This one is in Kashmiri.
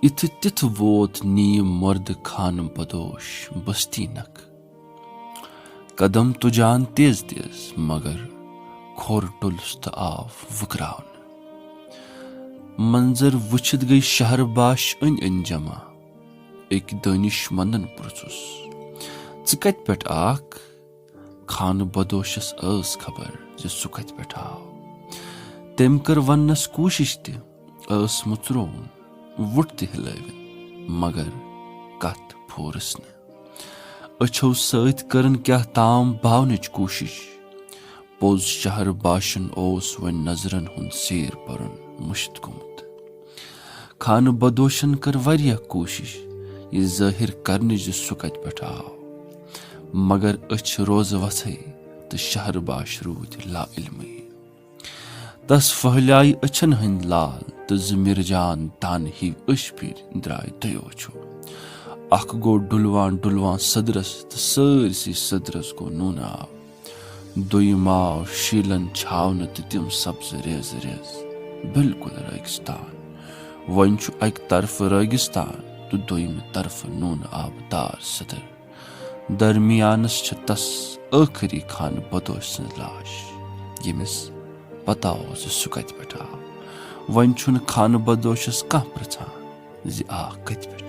اتھ تِتھ ووت نیٖم مرد خان بدوش بستی نکھ قدم تُجان تیز تیز مگر کھوٚر ٹوٚلُس تہٕ آو وٕکراونہٕ منظر وٕچھِتھ گٔیہِ شہر باش أنٛدۍ أنٛدۍ جمع أکۍ دٲنِش مندن پرٛژھُس ژٕ کتہِ پٮ۪ٹھ آکھ خانہٕ بدوشس ٲس خبر زِ سُہ کتہِ پٮ۪ٹھ آو تٔمۍ کٔر وننس کوٗشش تہِ ٲس مُژرووُن وُٹھ تہِ ہلٲوِن مگر کتھ پھورٕس نہٕ أچھو سۭتۍ کٔرٕن کیاہ تام باونٕچ کوٗشش پوٚز شہر باشن اوس وۄنۍ نظرن ہُنٛد سیر برُن مٔشِتھ گوٚمُت خانہٕ بدوشن کٔر واریاہ کوٗشش یہِ ظٲہِر کرنٕچ زِ سُہ کتہِ پٮ۪ٹھ آو مگر أچھ روزٕ وۄتھٕے تہٕ شہر باش روٗدۍ لا علمٕے تس پھٔہلیٛاے أچھن ہٕنٛدۍ لال تہٕ زٕ مِرجان دانہٕ ہِوۍ أچھ پھِرۍ درٛاے دۄیو أچھو اکھ گوٚو ڈُلوان ڈُلوان صدرس تہٕ سٲرسٕے صدرس گوٚو نوٗنہٕ آب دوٚیِم آو شیٖلن چھاونہٕ تہٕ تِم سپزٕ ریزٕ ریز بِلکُل رٲگِستان وۄنۍ چھُ اکہِ طرفہٕ رٲگِستان تہٕ دوٚیمہِ طرفہٕ نوٗنہٕ آبہٕ دار صدر درمیانس چھِ تس ٲخری خانہٕ بدوش سٕنٛز لاش ییٚمِس پتہ اوس زِ سُہ کتہِ پٮ۪ٹھ آو وۄنۍ چھُنہٕ خانہٕ بدوشس کانٛہہ پرژھان زِ آکھ کتہِ پٮ۪ٹھ